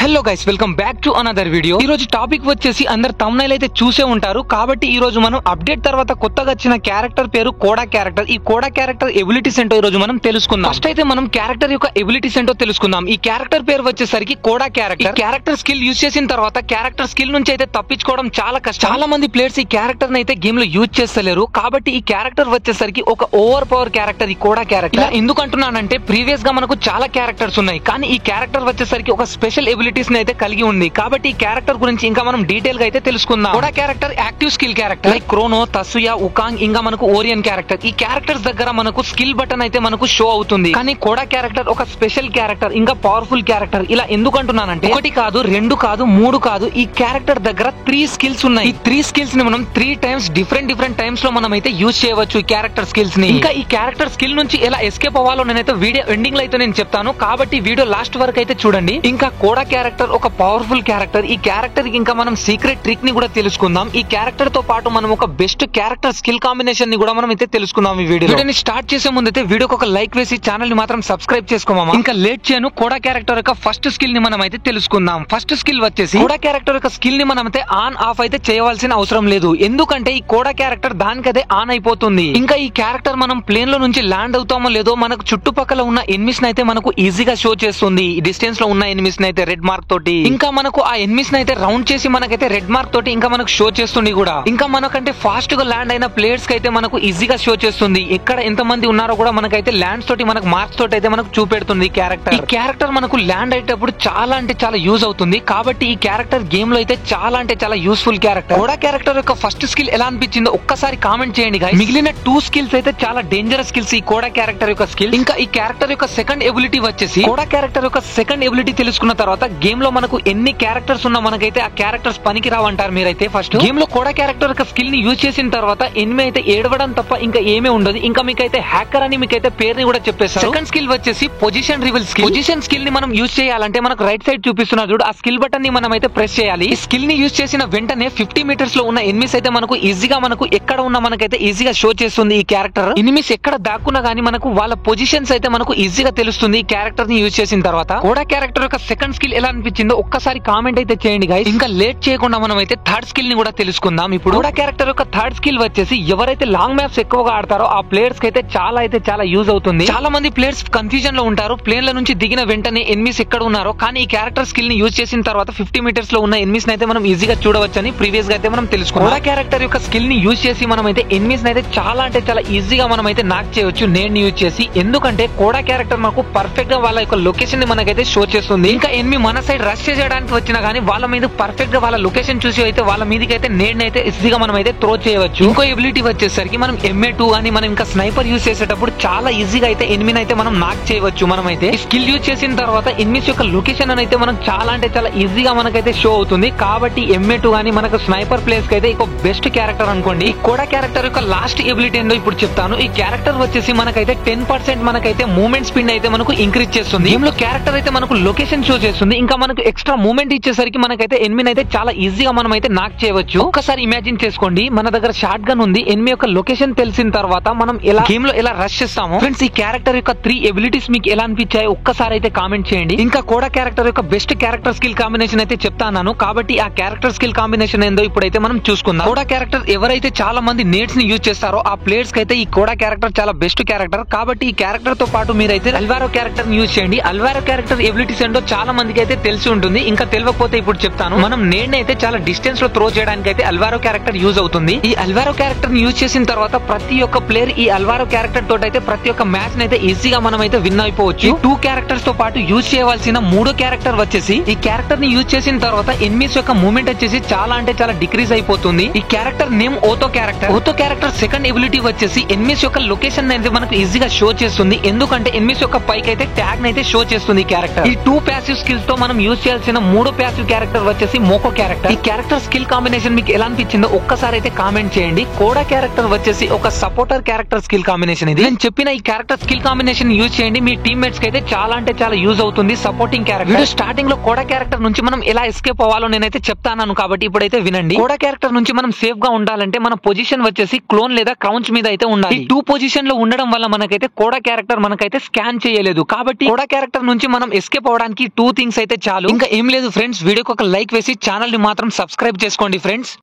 Hello guys, welcome back to another video. ఈ రోజు topic వచ్చేసి అందరు thumbnail అయితే చూసే ఉంటారు. కాబట్టి ఈ రోజు మనం అప్డేట్ తర్వాత కొత్తగా వచ్చిన క్యారెక్టర్ పేరు కోడా క్యారెక్టర్. ఈ కోడా క్యారెక్టర్ ఎబిలిటీస్ ఏంటో ఈ రోజు మనం తెలుసుకుందాం. ఫస్ట్ అయితే మనం క్యారెక్టర్ యొక్క ఎబిలిటీస్ ఏంటో తెలుసుకుందాం. ఈ క్యారెక్టర్ పేరు వచ్చేసరికి కోడా క్యారెక్టర్. క్యారెక్టర్ స్కిల్ యూజ్ చేసిన తర్వాత క్యారెక్టర్ స్కిల్ నుంచి అయితే తప్పించుకోవడం చాలా కష్టం. చాలా మంది ప్లేయర్స్ ఈ క్యారెక్టర్ అయితే గేమ్ లో యూజ్ చేస్తలేరు. కాబట్టి ఈ క్యారెక్టర్ వచ్చేసరికి ఒక ఓవర్ పవర్ క్యారెక్టర్ ఈ కోడా క్యారెక్టర్. ఎందుకు అంటున్నానంటే ప్రీవియస్ గా మనకు చాలా క్యారెక్టర్స్ ఉన్నాయి, కానీ ఈ క్యారెక్టర్ వచ్చేసరికి ఒక స్పెషల్ ఎబిలిటీస్ అయితే కలిగి ఉంది. కాబట్టి ఈ క్యారెక్టర్ గురించి ఇంకా మనం డీటెయిల్ గా అయితే తెలుసుకుందాం. కోడా character active skill character like Chrono, Tatsuya, Wukong, ఇంకా మనకు ఓరియన్ క్యారెక్టర్. ఈ క్యారెక్టర్స్ దగ్గర మనకు స్కిల్ బటన్ అయితే మనకు షో అవుతుంది. కానీ కోడా క్యారెక్టర్ ఒక స్పెషల్ క్యారెక్టర్, ఇంకా పవర్ఫుల్ క్యారెక్టర్. ఇలా ఎందుకు అంటున్నానంటే ఒకటి కాదు, రెండు కాదు, మూడు కాదు, ఈ క్యారెక్టర్ దగ్గర 3 స్కిల్స్ ఉన్నాయి. ఈ 3 స్కిల్స్ ని మనం 3 టైమ్స్ డిఫరెంట్ టైమ్స్ లో మనం అయితే యూజ్ చేయవచ్చు ఈ క్యారెక్టర్ స్కిల్స్ ని. ఇంకా ఈ క్యారెక్టర్ స్కిల్ నుంచి ఎలా ఎస్కేప్ అవ్వాలో నేనైతే వీడియో ఎండింగ్ లో అయితే నేను చెప్తాను. కాబట్టి వీడియో లాస్ట్ వరకు అయితే చూడండి. ఇంకా కోడా క్యారెక్టర్ ఒక పవర్ఫుల్ క్యారెక్టర్. ఈ క్యారెక్టర్ కి ఇంకా మనం సీక్రెట్ ట్రిక్ ని కూడా తెలుసుకుందాం. ఈ క్యారెక్టర్ తో పాటు మనం ఒక బెస్ట్ క్యారెక్టర్ స్కిల్ కాంబినేషన్ ని కూడా మనం అయితే తెలుసుకుందాం. ఈ వీడియోని స్టార్ట్ చేసే ముందు అయితే వీడియోకి ఒక లైక్ వేసి ఛానల్ ని మాత్రం సబ్స్క్రైబ్ చేసుకోమా. ఇంకా లేట్ చేయను, కోడా క్యారెక్టర్ యొక్క ఫస్ట్ స్కిల్ ని మనం అయితే తెలుసుకుందాం. ఫస్ట్ స్కిల్ వచ్చేసి కోడా క్యారెక్టర్ యొక్క స్కిల్ ని మనం అయితే ఆన్ ఆఫ్ అయితే చేయవలసిన అవసరం లేదు. ఎందుకంటే ఈ కోడా క్యారెక్టర్ దానికదే ఆన్ అయిపోతుంది. ఇంకా ఈ క్యారెక్టర్ మనం ప్లేన్ లో నుంచి ల్యాండ్ అవుతామో లేదో మనకు చుట్టుపక్కల ఉన్న ఎనిమిస్ అయితే మనకు ఈజీగా షో చేస్తుంది. డిస్టెన్స్ లో ఉన్న ఎనిమిస్ అయితే రెడ్ మార్క్ తోటి, ఇంకా మనకు ఆ ఎనిమిస్ అయితే రౌండ్ చేసి మనకైతే రెడ్ మార్క్ తోటి ఇంకా మనకు షో చేస్తుంది కూడా. ఇంకా మనకంటే ఫాస్ట్ గా ల్యాండ్ అయిన ప్లేయర్స్ కి అయితే మనకు ఈజీగా షో చేస్తుంది. ఎక్కడ ఎంత మంది ఉన్నారో కూడా మనకైతే ల్యాండ్స్ తోటి మనకు మార్క్స్ తోటి అయితే మనకు చూపెడుతుంది ఈ క్యారెక్టర్. ఈ క్యారెక్టర్ మనకు ల్యాండ్ అయ్యేటప్పుడు చాలా అంటే చాలా యూజ్ అవుతుంది. కాబట్టి ఈ క్యారెక్టర్ గేమ్ లో అయితే చాలా అంటే చాలా యూస్ఫుల్ క్యారెక్టర్. కోడా క్యారెక్టర్ యొక్క ఫస్ట్ స్కిల్ ఎలా అనిపించిందో ఒక్కసారి కామెంట్ చేయండి guys. మిగిలిన 2 స్కిల్స్ అయితే చాలా డేంజరస్ స్కిల్స్ ఈ కోడా క్యారెక్టర్ యొక్క స్కిల్. ఇంకా ఈ క్యారెక్టర్ యొక్క సెకండ్ ఎబిలిటీ వచ్చేసి కోడా క్యారెక్టర్ యొక్క సెకండ్ ఎబిలిటీ తెలుసుకున్న తర్వాత గేమ్ లో మనకు ఎన్ని క్యారెక్టర్స్ ఉన్నా మనకైతే ఆ క్యారెక్టర్స్ పనికి రావంటారు మీరైతే. ఫస్ట్ గేమ్ లో కోడా క్యారెక్టర్ యొక్క స్కిల్ ని యూజ్ చేసిన తర్వాత ఎనిమి అయితే ఏడవడం తప్ప ఇంకా ఏమీ ఉండదు. ఇంకా మీకైతే హ్యాకర్ అని మీకైతే పేరుని కూడా చెప్పేస్తారు. సెకండ్ స్కిల్ వచ్చేసి position reveal skill. Position skill ని మనం యూజ్ చేయాలంటే మనకు రైట్ సైడ్ చూపిస్తున్నారు చూడు, ఆ స్కిల్ బటన్ ని మనం అయితే ప్రెస్ చేయాలి. ఈ స్కిల్ ని యూజ్ చేసిన వెంటనే 50 మీటర్స్ లో ఉన్న ఎనిమిస్ అయితే మనకు ఈజీగా మనకు ఎక్కడ ఉన్నా మనకైతే ఈజీగా షో చేస్తుంది ఈ క్యారెక్టర్. ఎనిమిస్ ఎక్కడ దాక్కున్నా గానీ మనకు వాళ్ళ పొజిషన్స్ అయితే మనకు ఈజీగా తెలుస్తుంది ఈ క్యారెక్టర్ ని యూజ్ చేసిన తర్వాత. కోడా క్యారెక్టర్ యొక్క సెకండ్ స్కిల్ ఎలా అనిపించిందో ఒక్కసారి కామెంట్ అయితే చేయండి guys. ఇంకా లేట్ చేయకుండా మనం అయితే థర్డ్ స్కిల్ ని కూడా తెలుసుకుందాం. ఇప్పుడు కోడా క్యారెక్టర్ యొక్క థర్డ్ స్కిల్ వచ్చేసి ఎవరైతే లాంగ్ మ్యాప్స్ ఎక్కువగా ఆడతారో ఆ ప్లేయర్స్ కి అయితే చాలా యూజ్ అవుతుంది. చాలా మంది ప్లేయర్స్ కన్ఫ్యూజన్ లో ఉంటారు. ప్లేన్ల నుంచి దిగిన వెంటనే ఎనిమిస్ ఎక్కడ ఉన్నారో, కానీ ఈ క్యారెక్టర్ స్కిల్ ని యూజ్ చేసిన తర్వాత 50 మీటర్స్ లో ఉన్న ఎనిమిస్ అయితే మనం ఈజీగా చూడవచ్చని ప్రీవియస్ గా అయితే మనం తెలుసుకున్నాం. కోడా క్యారెక్టర్ యొక్క స్కిల్ ని యూజ్ చేసి మనం అయితే ఎనిమిస్ అయితే చాలా అంటే చాలా ఈజీగా మనం అయితే నాక్ చేయవచ్చు నేడ్ యూజ్ చేసి. ఎందుకంటే కోడా క్యారెక్టర్ మనకు పర్ఫెక్ట్ గా వాళ్ళ యొక్క లొకేషన్ ని మనకైతే షో చేస్తుంది. ఇంకా ఎనిమి మన సైడ్ రష్ చేయడానికి వచ్చినా గానీ వాళ్ళ మీద పర్ఫెక్ట్ గా వాళ్ళ లొకేషన్ చూసి అయితే వాళ్ళ మీదకి అయితే నేడ్ అయితే ఈజీగా మనం అయితే త్రో చేయవచ్చు. ఇంకో ఎబిలిటీ వచ్చేసరికి మనం MA2 అని మనం ఇంకా స్నైపర్ యూజ్ చేసేటప్పుడు చాలా ఈజీగా అయితే ఎనిమిని అయితే మనం నాక్ చేయవచ్చు. మనం అయితే ఈ స్కిల్ యూజ్ చేసిన తర్వాత ఎనిమిస్ యొక్క లొకేషన్ అయితే మనం చాలా అంటే చాలా ఈజీగా మనకైతే షో అవుతుంది. కాబట్టి MA2 అని మనకు స్నైపర్ ప్లేస్ కి అయితే ఒక బెస్ట్ క్యారెక్టర్ అనుకోండి. ఈ కోడా క్యారెక్టర్ యొక్క లాస్ట్ ఎబిలిటీ ఏందో ఇప్పుడు చెప్తాను. ఈ క్యారెక్టర్ వచ్చేసి మనకైతే 10% మనకైతే మూవ్మెంట్ స్పీడ్ అయితే మనకు ఇంక్రీజ్ చేస్తుంది. గేమ్ లో క్యారెక్టర్ అయితే మనకు లొకేషన్ షో చేస్తుంది. ఇంకా మనకు ఎక్స్ట్రా మూవ్మెంట్ ఇచ్చేసరికి మనకైతే ఎనిమిని అయితే చాలా ఈజీగా మనం అయితే నాక్ చేయవచ్చు. ఒక్కసారి ఇమాజిన్ చేసుకోండి, మన దగ్గర షాట్ గన్ ఉంది, ఎనిమి యొక్క లొకేషన్ తెలిసిన తర్వాత మనం ఎలా గేమ్ లో ఎలా రష్ చేస్తాము. ఫ్రెండ్స్, ఈ క్యారెక్టర్ యొక్క 3 ఎబిలిటీస్ మీకు ఎలా అనిపించాయి ఒక్కసారి అయితే కామెంట్ చేయండి. ఇంకా కోడా క్యారెక్టర్ యొక్క బెస్ట్ క్యారెక్టర్ స్కిల్ కాంబినేషన్ అయితే చెప్తాను. కాబట్టి ఆ క్యారెక్టర్ స్కిల్ కాంబినేషన్ ఏందో ఇప్పుడైతే మనం చూసుకుందాం. కోడా క్యారెక్టర్ ఎవరైతే చాలా మంది నేట్స్ ని యూజ్ చేస్తారో ఆ ప్లేయర్స్ కి అయితే ఈ కోడా క్యారెక్టర్ చాలా బెస్ట్ క్యారెక్టర్. కాబట్టి ఈ క్యారెక్టర్ తో పాటు మీరైతే అల్వారో క్యారెక్టర్ ని యూజ్ చేయండి. అల్వారో క్యారెక్టర్ ఎబిలిటీస్ ఏంటో చాలా మందికి అయితే తెలిసి ఉంటుంది. ఇంకా తెలియకపోతే ఇప్పుడు చెప్తాను. మనం నేడ్ అయితే చాలా డిస్టెన్స్ లో త్రో చేయడానికి అయితే అల్వారో క్యారెక్టర్ యూజ్ అవుతుంది. ఈ అల్వారో క్యారెక్టర్ ని యూజ్ చేసిన తర్వాత ప్రతి ఒక్క ప్లేయర్ ఈ అల్వారో క్యారెక్టర్ తోటి అయితే ప్రతి ఒక్క మ్యాచ్ అయితే ఈజీగా మనం అయితే విన్ అయిపోవచ్చు. ఈ 2 క్యారెక్టర్స్ తో పాటు యూజ్ చేయవలసిన 3వ క్యారెక్టర్ వచ్చేసి ఈ క్యారెక్టర్ ని యూజ్ చేసిన తర్వాత ఎనిమిస్ యొక్క మూవ్మెంట్ వచ్చేసి చాలా అంటే చాలా డిక్రీజ్ అయిపోతుంది. ఈ character name Otho character. Otho character second ability వచ్చేసి ఎనిమిస్ యొక్క లొకేషన్ అయితే మనకు ఈజీగా షో చేస్తుంది. ఎందుకంటే ఎనిమిస్ యొక్క పైకి అయితే ట్యాగ్ అయితే షో చేస్తుంది ఈ క్యారెక్టర్. ఈ 2 ప్యాసివ్ స్కిల్స్ తో మనం యూజ్ చేయాల్సిన 3వ ప్యాసివ్ క్యారెక్టర్ వచ్చేసి మోకో క్యారెక్టర్. ఈ క్యారెక్టర్ స్కిల్ కాంబినేషన్ మీకు ఎలా అనిపించిందో ఒక్కసారి అయితే కామెంట్ చేయండి. కోడా క్యారెక్టర్ వచ్చేసి ఒక సపోర్టర్ క్యారెక్టర్ స్కిల్ కాంబినేషన్. ఇది నేను చెప్పిన ఈ క్యారెక్టర్ స్కిల్ కాంబినేషన్ యూజ్ చేయండి, మీ టీమ్మేట్స్ కి అయితే చాలా అంటే చాలా యూజ్ అవుతుంది. Supporting character. వీడియో స్టార్టింగ్ లో కోడా క్యారెక్టర్ నుంచి మనం ఎలా ఎస్కేప్ అవ్వాలో నేనైతే చెప్తాను. కాబట్టి ఇప్పుడైతే వినండి. కోడా క్యారెక్టర్ నుంచి మనం సేఫ్ గా ఉండాలంటే మన పొజిషన్ వచ్చేసి క్లోన్ లేదా క్రౌన్స్ మీద అయితే ఉండాలి. ఈ 2 పొజిషన్ లో ఉండడం వల్ల మనకైతే కోడా క్యారెక్టర్ మనకైతే స్కాన్ చేయలేదు. కాబట్టి కోడా క్యారెక్టర్ నుంచి మనం ఎస్కేప్ అవడానికి 2 థింగ్స్ అయితే అయితే చాలు. ఇంకా ఏం లేదు ఫ్రెండ్స్, వీడియోకి ఒక లైక్ వేసి ఛానల్ ని మాత్రం సబ్స్క్రైబ్ చేసుకోండి ఫ్రెండ్స్.